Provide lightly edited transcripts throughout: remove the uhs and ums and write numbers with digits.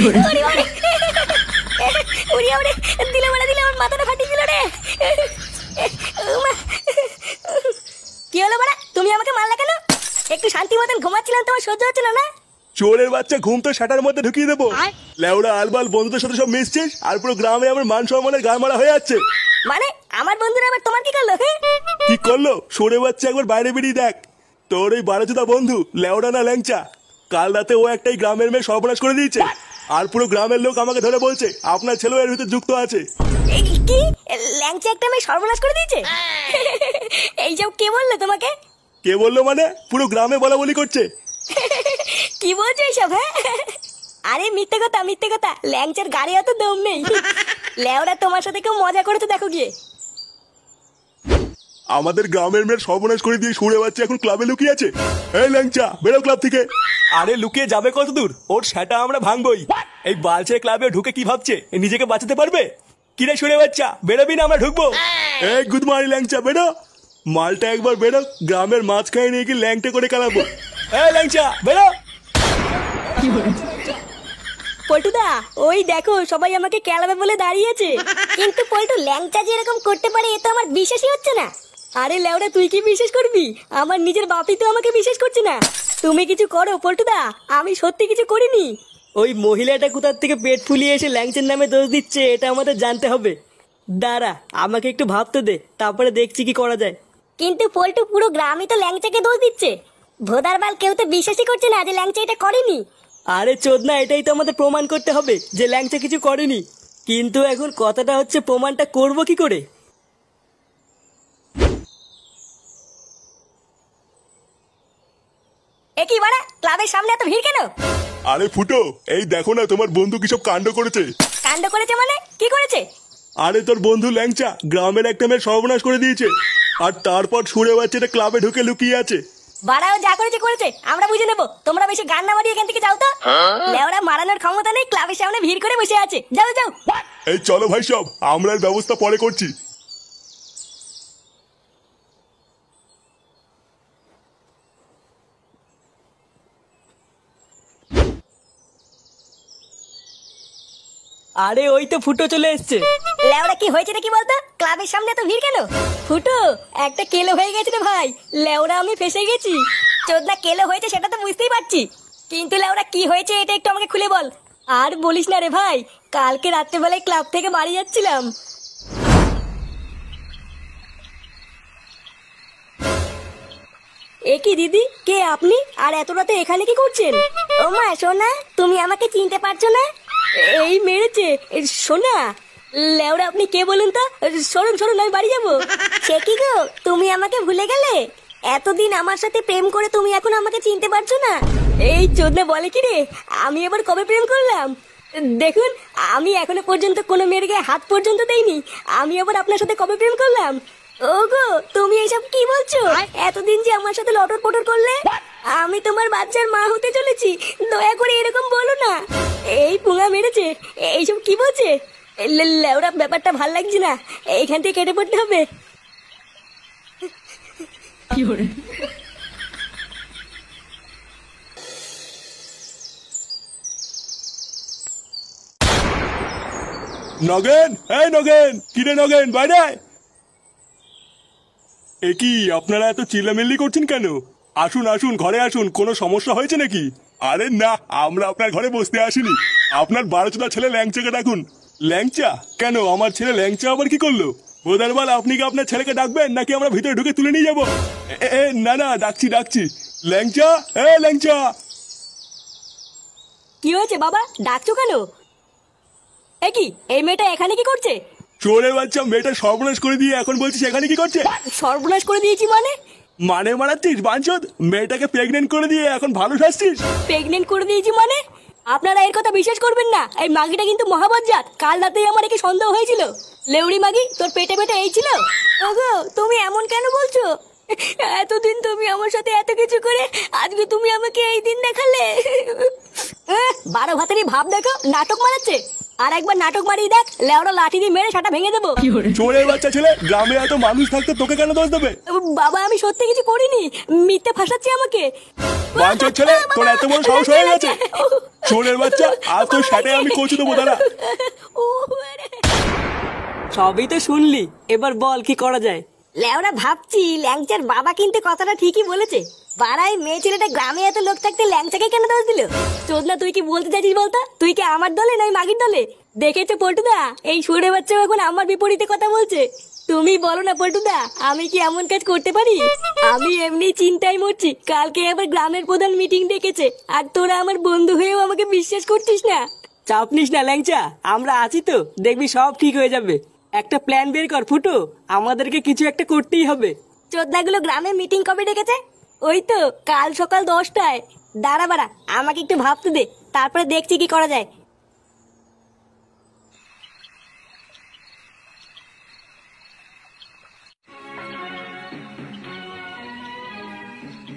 ওরে ওরে ওরে ওরে দিলে আমার মাথাটা ফাটিয়ে দিল রে। কি হলো বাড়া, তুমি আমাকে মারলা কেন? একটু শান্তি মতন ঘুমাচ্ছিলাম, তোমার সহ্য হচ্ছিল না? চোরের বাচ্চা, ঘুম তো শাটার মধ্যে ঢুকিয়ে দেবো। লেওড়া আলবাল বন্ধুদের সাথে সব মিশছিস, আর পুরো গ্রামে আমার মান সম্মানের গা মারা হয়ে যাচ্ছে। মানে আমার বন্ধুরা আবার তোমার কি করলো? কি করলো? সরে বাচ্চা, একবার বাইরে বেরিয়ে দেখ। তোর ওই বারোচোদা বন্ধু লেওড়া না ল্যাংচা, কাল রাতে ও একটাই গ্রামের মেয়ে সর্বনাশ করে দিয়েছে। আর পুরো গ্রামের লোক আমাকে ধরে বলছে আপনার ছেলেও এর ভিতরে যুক্ত আছে। কি ল্যাংচা একটা মেয়ে সর্বনাশ করে দিয়েছে? এইসব কে বললো তোমাকে? কে বললো মানে? পুরো গ্রামে বলা বলি করছে। কি বলছো এইসব? হ্যাঁ, আরে মিথ্যে কথা মিথ্যে কথা, ল্যাংচার গাড়ি অত দম নেই। লেওরা তোমার সাথে কেউ মজা করেছে দেখো গিয়ে। আমাদের গ্রামের মেয়ের সর্বনাশ করে দিয়ে সরে বাচ্চা এখন ক্লাবে লুকিয়ে আছে। এই ল্যাংচা, বেরো ক্লাব থেকে। আরে লুকিয়ে যাবে কত দূর? ওর সেটা আমরা ভাঙবই। এই বালছে ক্লাবে ঢুকে কি ভাবছে নিজেকে বাঁচাতে পারবে? কিরে সরে বাচ্চা, বেরোবি না আমরা ঢুকবো? এই গুড মর্নিং ল্যাংচা, বেরো। মালটা একবার বেরো, গ্রামের মাঝখানে নিয়ে গিয়ে ল্যাংটা করে কালাবো। এই ল্যাংচা বেরো। পল্টুদা, ওই দেখো সবাই আমাকে কেলাবে বলে দাঁড়িয়েছে। কিন্তু পল্টু, ল্যাংচা যে এরকম করতে পারে এ তো আমার বিশ্বাসই হচ্ছে না। আরে লেওরা, তুই কি বিশ্বাস করবি? আমার নিজের বাপই তো আমাকে বিশ্বাস করছে না। তুমি কিছু করো পল্টুদা, আমি সত্যি কিছু করিনি। ওই মহিলাটা কোথার থেকে পেট ফুলিয়ে এসে ল্যাংচের নামে দোষ দিচ্ছে, এটা আমাদের জানতে হবে। দাঁড়া, আমাকে একটু ভাবতে দে, তারপরে দেখছি কি করা যায়। কিন্তু পল্টু, পুরো গ্রামই তো ল্যাংচাকে দোষ দিচ্ছে। ভোদার বাল, কেউ তো বিশ্বাসই করছে না যে ল্যাংচা এটা করেনি। আরে চোদনা, এটাই তো আমাদের প্রমাণ করতে হবে যে ল্যাংচা কিছু করেনি। কিন্তু এখন কথাটা হচ্ছে প্রমাণটা করব কি করে? একই বাড়া, ক্লাবের সামনে এত ভিড় কেন? আরে ফুটো, এই দেখো না তোমার বন্ধু কি সব কাণ্ড করেছে। কাণ্ড করেছে মানে? কি করেছে? আরে তোর বন্ধু ল্যাংচা গ্রামের একটা মেয়ের সর্বনাশ করে দিয়েছে, আর তারপর সরে বাচ্চাটা ক্লাবে ঢুকে লুকিয়ে আছে। বাড়াও, যা করেছে করেছে, আমরা বুঝে নেবো। তোমরা বেশি গান না মারিয়ে এখান থেকে যাও তো। লেওরা মারানোর ক্ষমতা নেই, ক্লাবের সামনে ভিড় করে বসে আছে। যাও যাও। এই চলো ভাই, সব আমরা এর ব্যবস্থা পরে করছি। আরে ওই তো ফুটো চলে এসছে। লেওরা, কি হয়েছে কি বলতো? ক্লাবের সামনে এত ভিড় কেন? ফুটো, একটা কেলো হয়ে গেছে রে ভাই। লেওরা, আমি ফেসে গেছি। চোদনা, কেলো হয়েছে সেটা তো বুঝতেই পারছি, কিন্তু লেওরা কি হয়েছে এটা একটু আমাকে খুলে বল। আর বলিস না রে ভাই, কালকে রাত্রেবেলায় ক্লাব থেকে বাড়ি যাচ্ছিলাম। এ কি দিদি, কে আপনি? আর এত রাতে এখানে কি করছেন? ও মা সোনা, তুমি আমাকে চিনতে পারছো না? এই মেরেছে সোনা। লেওরা, আপনি কে বলুন তো? সরুন সরুন, আমি বাড়ি যাবো। সে কি গো, তুমি আমাকে ভুলে গেলে? এতদিন আমার সাথে প্রেম করে তুমি এখন আমাকে চিনতে পারছো না? এই চোদনা বলে কি রে, আমি এবার কবে প্রেম করলাম? দেখুন, আমি এখনো পর্যন্ত কোনো মেয়ের গায়ে হাত পর্যন্ত দেইনি। আমি আবার আপনার সাথে কবে প্রেম করলাম? ওগো, তুমি এইসব কি বলছো? এতদিন যে আমার সাথে লটর পটর করলে, আমি তোমার বাচ্চার মা হতে চলেছি। দয়া করে এরকম বলো না। এই পুঙা মেরেছে, এইসব কি বলছে? লেওরা, ব্যাপারটা ভাল লাগছে না, এইখান থেকে কেটে পড়তে হবে। নগেন, এই নগেন, কিরে নগেন, বাইরে। এ কি, আপনারা এত চিল্লামিল্লি করছেন কেন? আসুন আসুন, ঘরে আসুন, কোনো সমস্যা হয়েছে নাকি? আরে না, আমরা আপনার ঘরে বসতে আসিনি। আপনার বারোচোদা ছেলে ল্যাংচাকে ডাকুন। ল্যাংচা? কেন, আমার ছেলে ল্যাংচা আবার কি করলো? বোধারবাল, আপনি কি আপনার ছেলেকে ডাকবেন নাকি আমরা ভিতরে ঢুকে তুলে নিয়ে যাবো? না না, ডাকছি ডাকছি। ল্যাংচা, ল্যাংচা। কি হয়েছে বাবা, ডাকছো কেন? এ কি, এই মেয়েটা এখানে কি করছে? চোরের বাচ্চা, মেয়েটা সর্বনাশ করে দিয়ে এখন বলছিস এখানে কি করছে? সর্বনাশ করে দিয়েছি মানে? মানে মারাচ্ছিস বাঞ্চদ? মেয়েটাকে প্রেগনেন্ট করে দিয়ে এখন ভালো শাসছিস? প্রেগনেন্ট করে দিয়েছি মানে? আপনারা এর কথা বিশ্বাস করবেন না। এই মাগিটা কিন্তু মহাবজ্জাত। কাল রাতেই আমার একে সন্দেহ হয়েছিল। লেউড়ি মাগি, তোর পেটে পেটে এই ছিল? ওগো, তুমি এমন কেন বলছো? এতদিন তুমি আমার সাথে এত কিছু করে আজকে তুমি আমাকে এই দিন দেখালে। 12 ভাতেরই ভাব দেখো, নাটক মারাচ্ছে। আর একবার নাটক মারিয়ে দেখ, লেওড়া লাঠি দিয়ে মেরে সেটা ভেঙে দেবো। চোরের বাচ্চা ছেলে, গ্রামে এত মানুষ থাকতে তোকে কেন দোষ দেবে? বাবা, আমি সত্যি কিছু করিনি, মিথ্যে ফাঁসাচ্ছে আমাকে। বাঞ্চোর ছেলে, তোর এত বড় সাহস হয়ে গেছে? চোরের বাচ্চা, আর তোর সাথে আমি কচু দেবো দাঁড়া। সবই তো শুনলি, এবার বল কি করা যায়। লেওরা ভাবছি ল্যাংচার বাবা কিন্তু কথাটা ঠিকই বলেছে। পাড়ায় মেয়ে ছেলেটা গ্রামে এত লোক থাকতে ল্যাংচাকে কেন দোষ দিল? চোদনা তুই কি বলতে চাইছিস বলতো? তুই কি আমার দলে নয় মাগির দলে? দেখেছো পল্টুদা, এই সুরে বাচ্চা এখন আমার বিপরীতে কথা বলছে। তুমি বলো না পল্টুদা, আমি কি এমন কাজ করতে পারি? আমি এমনি চিন্তায় মরছি, কালকে আবার গ্রামের প্রধান মিটিং ডেকেছে, আর তোরা আমার বন্ধু হয়েও আমাকে বিশ্বাস করছিস না। চাপ নিস না ল্যাংচা, আমরা আছি তো, দেখবি সব ঠিক হয়ে যাবে। একটা প্ল্যান বের কর ফুটো, আমাদেরকে কিছু একটা করতেই হবে। চোদনাগুলো গ্রামে মিটিং কবে ডেকেছে? ওই তো কাল সকাল 10টায়। দাঁড়া বাড়া, আমাকে একটু ভাবতে দে, তারপরে দেখছি কি করা যায়।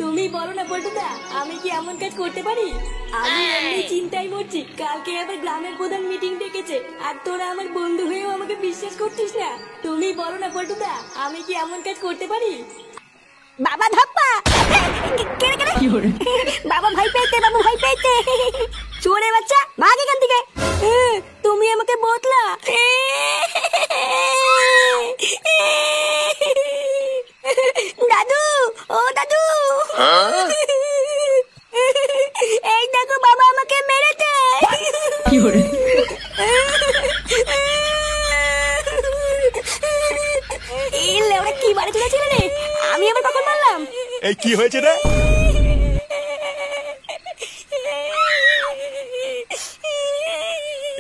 তুমি বলো না পল্টুদা, আমি কি এমন কাজ করতে পারি? আমি এমনি চিন্তায় মরছি, কালকে আবার গ্রামের প্রধান মিটিং ডেকেছে, আর তোরা আমার বন্ধু হয়েও আমাকে বিশ্বাস করছিস না। তুমি বলো না পল্টুদা, আমি কি এমন কাজ করতে পারি? বাবা ধাপ্পা, কেড়ে কেড়ে বাবা ভাই পেয়েছে, বাবু ভাই পেয়েছে। চোরে বাচ্চা, ভাগ এখান থেকে। তুমি আমাকে বতলা। দাদু, ও দাদু, এই দেখো বাবা আমাকে মেরেছে। কি বাড়ি চলেছিল রে? আমি আবার কখন মারলাম? এই কি হয়েছে রে?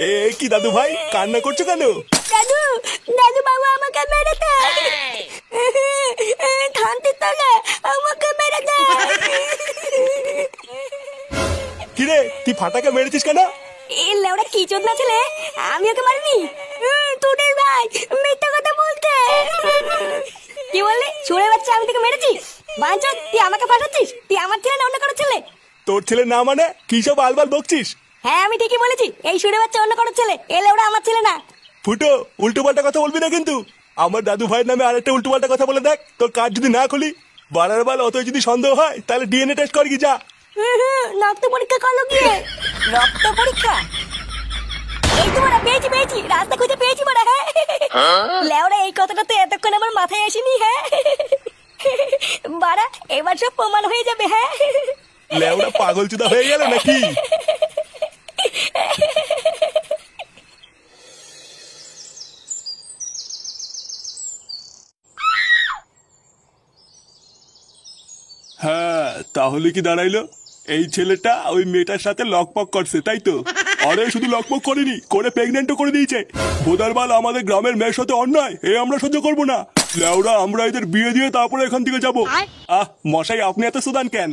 এ কি দাদু ভাই, কান্না করছো কেন? দাদু, দাদু বাবা আমাকে মেরেছে। খান্তির তলে আমাকে মেরেছে। কিরে, তুই ফাটাকে মেরেছিস কেন? এই লেওড়া কি চোদনা ছেলে, আমি ওকে মারিনি। তোদের ভাই মিথ্যা কথা বলতে। কি বললি? চোরে বাচ্চা, আমি তোকে মেরেছি? বাঞ্চোদ, তুই আমাকে ফাটাচ্ছিস? তুই আমার ছেলে না অন্য কারো ছেলে? তোর ছেলে না মানে কি সব আলবাল বকছিস? হ্যাঁ আমি ঠিকই বলেছি, এই সুরে বাচ্চা অন্য কারো ছেলে, এ লেওড়া আমার ছেলে না। ফুটো, উল্টো পাল্টা কথা বলবি না কিন্তু। আমার দাদু ভাইয়ের নামে আরেকটা উল্টো পাল্টা কথা বলে দেখ, তোর কাজ যদি না খুলি। বাড়ার বাল, অত যদি সন্দেহ হয় তাহলে ডিএনএ টেস্ট কর কি যা। রক্ত পরীক্ষা করলো গিয়ে। রক্ত পরীক্ষা? এই তো বড়া, পেয়েছি পেয়েছি, রাস্তা খুঁজে পেয়েছি বড়া। হ্যাঁ লেওড়া, এই কথাটা তো এতক্ষণ আমার মাথায় আসেনি। হ্যাঁ বাড়া, এবার সব প্রমাণ হয়ে যাবে। হ্যাঁ লেওড়া পাগল চুদা হয়ে গেল নাকি? হ্যাঁ, তাহলে কি দাঁড়াইলো? এই ছেলেটা ওই মেয়েটার সাথে লকপক করছে, তাই তো? আরে শুধু লকপক করেনি, করে প্রেগনেন্টও করে দিয়েছে। ভোদারবাল, আমাদের গ্রামের মেয়ের সাথে অন্যায় এ আমরা সহ্য করবো না। লেওড়া, আমরা এদের বিয়ে দিয়ে তারপরে এখান থেকে যাবো। মশাই, আপনি এত সুদান কেন?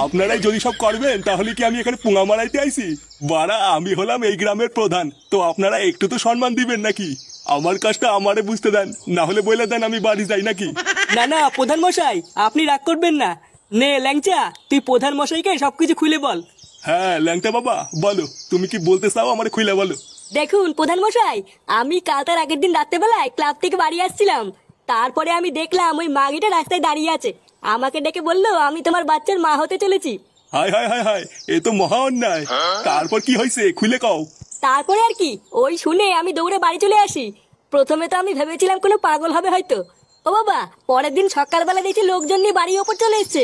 আপনারাই যদি সব করবেন তাহলে কি আমি এখানে পুঙা মারাইতে আইছি? বাড়া, আমি হলাম এই গ্রামের প্রধান, তো আপনারা একটু তো সম্মান দিবেন নাকি? আমার কাজটা আমারে বুঝতে দেন, না হলে বলে দেন আমি বাড়ি যাই নাকি। না না প্রধান মশাই, আপনি রাগ করবেন না। নে ল্যাংচা, তুই প্রধান মশাইকে সবকিছু খুলে বল। হ্যাঁ ল্যাংটা বাবা, বলো তুমি কি বলতে চাও, আমার খুলে বলো। দেখুন প্রধান মশাই, আমি কাল তার আগের দিন রাত্রেবেলায় ক্লাব থেকে বাড়ি আসছিলাম। তারপরে আমি দেখলাম ওই মাগিটা রাস্তায় দাঁড়িয়ে আছে। আমাকে ডেকে বললো আমি তোমার বাচ্চার মা হতে চলেছি। হায় হায় হায় হায়, এ তো মহা অন্যায়। তারপর কি হয়েছে খুলে কও। তারপরে আর কি, ওই শুনে আমি দৌড়ে বাড়ি চলে আসি। প্রথমে তো আমি ভেবেছিলাম কোনো পাগল হবে হয়তো। ও বাবা, পরের দিন সকালবেলা দেখছি লোকজন নিয়ে বাড়ির ওপর চলে এসছে,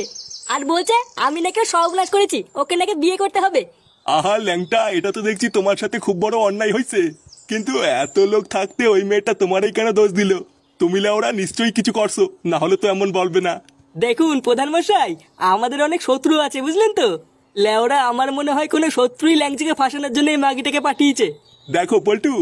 আর বলছে আমি নাকি সর্বনাশ করেছি, ওকে নাকি বিয়ে করতে হবে। আহা ল্যাংটা, এটা তো দেখছি তোমার সাথে খুব বড় অন্যায় হয়েছে। কিন্তু এত লোক থাকতে ওই মেয়েটা তোমারই কেন দোষ দিল? তুমি লেওড়া নিশ্চয়ই কিছু করছো, না হলে তো এমন বলবে না। দেখুন প্রধান মশাই, আমাদের অনেক শত্রু আছে বুঝলেন তো। লেওরা, আমার মনে হয় কোনো শত্রুই ল্যাংচিকে ফাঁসানোর জন্য এই মাগিটাকে পাঠিয়েছে। দেখো পল্টু,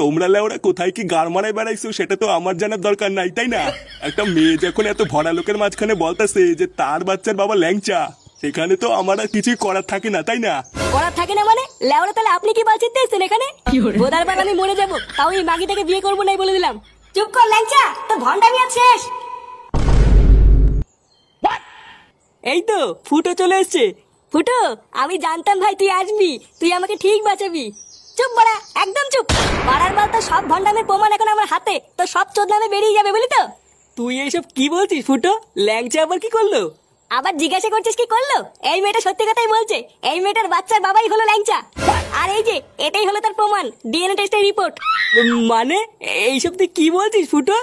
তোমরা লেওরা কোথায় কি গাড় মারায় বেড়াইছো সেটা তো আমার জানার দরকার নাই, তাই না? একটা মেয়ে যখন এত ভরা লোকের মাঝখানে বলতেছে যে তার বাচ্চার বাবা ল্যাংচা, সেখানে তো আমার আর কিছুই করার থাকে না, তাই না? করার থাকে না মানে? লেওরা, তাহলে আপনি কি বলছেন এখানে? বোধার বার আমি মরে যাবো, তাও এই মাগিটাকে বিয়ে করবো নাই বলে দিলাম। চুপ কর ল্যাংচা, তো ভন্ডামি আর শেষ। এই তো ফুটো চলে এসছে। ফুটো, আমি জানতাম ভাই তুই আসবি, তুই আমাকে ঠিক বাঁচাবি। চুপ বড়া, একদম চুপ। পাড়ার বল, তো সব ভন্ডামের প্রমাণ এখন আমার হাতে, তো সব চোদনামে বেরিয়ে যাবে বলি তো। তুই এইসব কি বলছিস ফুটো? ল্যাংচা আবার কি করলো? আবার জিজ্ঞাসা করছিস কি করলো? এই মেয়েটা সত্যি কথাই বলছে, এই মেয়েটার বাচ্চার বাবাই হলো ল্যাংচা। আর এই যে এটাই হলো তার প্রমাণ, ডিএনএ টেস্টের রিপোর্ট। মানে এইসব তুই কি বলছিস ফুটো?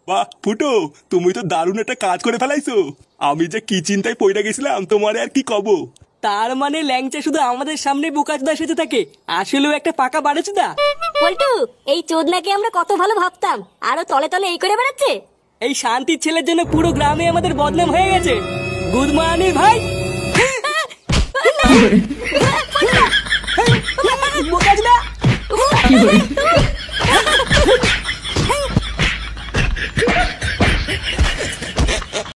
বাহ ফুটো, তুমি তো দারুণ একটা কাজ করে ফেলাইছো। আমি যে কি চিন্তায় পড়ে গেছিলাম তোমারে আর কি কব। তার মানে ল্যাংচা শুধু আমাদের সামনে বোকাচোদা সেজে থাকে, আসলেও একটা পাকা বাড়েচোদা। পল্টু, এই চোদনাকে আমরা কত ভালো ভাবতাম, আরো তলে তলে এই করে বেড়াচ্ছে। এই শান্তির ছেলের জন্য পুরো গ্রামে আমাদের বদনাম হয়ে গেছে। গুড মর্নিং ভাই। বোকাচোদা।